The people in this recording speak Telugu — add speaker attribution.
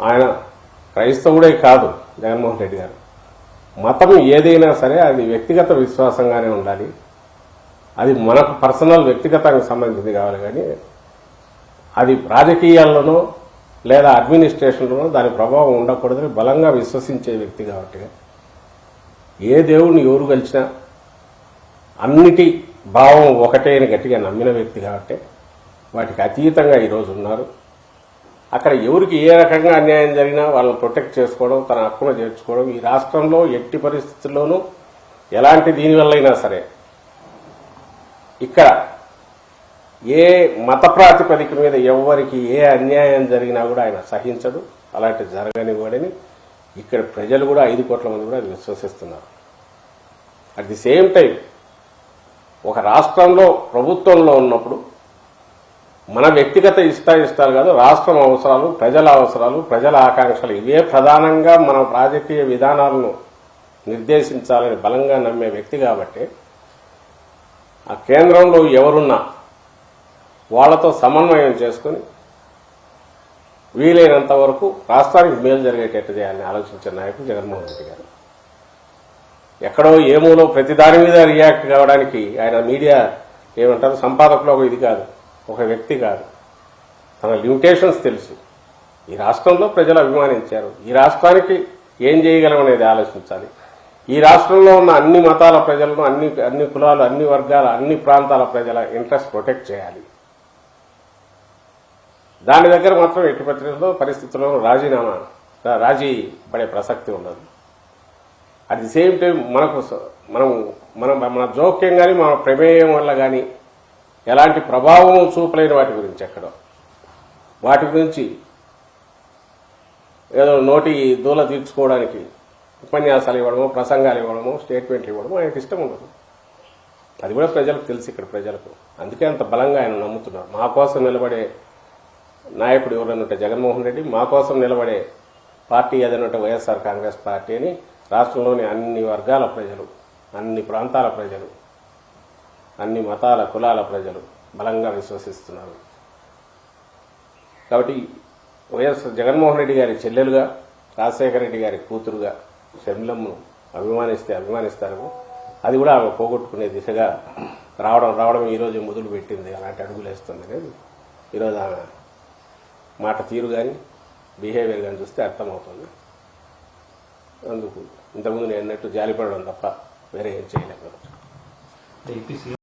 Speaker 1: ఆయన క్రైస్తవుడే కాదు జగన్మోహన్ రెడ్డి గారు. మతం ఏదైనా సరే అది వ్యక్తిగత విశ్వాసంగానే ఉండాలి. అది మనకు పర్సనల్ వ్యక్తిగతానికి సంబంధించింది కావాలి. కానీ అది రాజకీయాల్లోనో లేదా అడ్మినిస్ట్రేషన్లోనో దాని ప్రభావం ఉండకూడదని బలంగా విశ్వసించే వ్యక్తి కాబట్టి ఏ దేవుడిని ఎవరు కలిసినా అన్నిటి భావం ఒకటే అని గట్టిగా నమ్మిన వ్యక్తి కాబట్టి వాటికి అతీతంగా ఈరోజు ఉన్నారు. అక్కడ ఎవరికి ఏ రకంగా అన్యాయం జరిగినా వాళ్ళని ప్రొటెక్ట్ చేసుకోవడం, తన హక్కును చేర్చుకోవడం ఈ రాష్ట్రంలో ఎట్టి పరిస్థితుల్లోనూ ఎలాంటి దీనివల్లైనా సరే ఇక్కడ ఏ మత ప్రాతిపదిక మీద ఎవరికి ఏ అన్యాయం జరిగినా కూడా ఆయన సహించడు. అలాంటి జరగనివ్వడని ఇక్కడ ప్రజలు కూడా 5 కోట్ల మంది కూడా అది విశ్వసిస్తున్నారు. అట్ ది సేమ్ టైం ఒక రాష్ట్రంలో ప్రభుత్వంలో ఉన్నప్పుడు మన వ్యక్తిగత ఇష్టాయిష్టాలు కాదు, రాష్ట్రం అవసరాలు, ప్రజల ఆకాంక్షలు ఇవే ప్రధానంగా మన రాజకీయ విధానాలను నిర్దేశించాలని బలంగా నమ్మే వ్యక్తి కాబట్టి ఆ కేంద్రంలో ఎవరున్నా వాళ్లతో సమన్వయం చేసుకుని వీలైనంత వరకు రాష్ట్రానికి మేలు జరిగేటట్టు చేయాలని ఆలోచించిన నాయకుడు జగన్మోహన్ రెడ్డి గారు. ఎక్కడో ఏమూలో ప్రతి దాని మీద రియాక్ట్ కావడానికి ఆయన మీడియా ఏమంటారు సంపాదకులు ఒక ఇది కాదు, ఒక వ్యక్తి కాదు. తన లిమిటేషన్స్ తెలుసు. ఈ రాష్ట్రంలో ప్రజలు అభిమానించారు. ఈ రాష్ట్రానికి ఏం చేయగలం అనేది ఆలోచించాలి. ఈ రాష్ట్రంలో ఉన్న అన్ని మతాల ప్రజలను, అన్ని కులాలు, అన్ని వర్గాల, అన్ని ప్రాంతాల ప్రజల ఇంట్రెస్ట్ ప్రొటెక్ట్ చేయాలి. దాని దగ్గర మాత్రం ఎట్టి పరిస్థితుల్లో రాజీ పడే ప్రసక్తి ఉండదు. అట్ ది సేమ్ టైం మన జోక్యం కానీ మన ప్రమేయం వల్ల కానీ ఎలాంటి ప్రభావం చూపలేని వాటి గురించి వాటి గురించి ఏదో నోటి దూల తీర్చుకోవడానికి ఉపన్యాసాలు ఇవ్వడమో, ప్రసంగాలు ఇవ్వడమో, స్టేట్మెంట్లు ఇవ్వడమో ఆయనకి ఇష్టం ఉండదు. అది కూడా ప్రజలకు తెలుసు. ఇక్కడ ప్రజలకు అందుకే అంత బలంగా ఆయన నమ్ముతున్నారు. మా కోసం నిలబడే నాయకుడు ఎవరన్నంటే జగన్మోహన్ రెడ్డి, మా కోసం నిలబడే పార్టీ ఏదనంటే వైఎస్ఆర్ కాంగ్రెస్ పార్టీ అని రాష్ట్రంలోని అన్ని వర్గాల ప్రజలు, అన్ని ప్రాంతాల ప్రజలు, అన్ని మతాల కులాల ప్రజలు బలంగా విశ్వసిస్తున్నారు. కాబట్టి వైఎస్ జగన్మోహన్ రెడ్డి గారి చెల్లెలుగా, రాజశేఖర రెడ్డి గారి కూతురుగా షర్మిలమ్మను అభిమానిస్తారు. అది కూడా ఆమె పోగొట్టుకునే దిశగా రావడం ఈరోజు మొదలు పెట్టింది. అలాంటి అడుగులు వేస్తుంది అనేది ఈరోజు ఆమె మాట తీరు కానీ బిహేవియర్ కానీ చూస్తే అర్థమవుతుంది. అందుకు ఇంతకుముందు నేను అన్నట్టు జాలిపడడం తప్ప వేరే ఏం చేయలేకపోవచ్చు.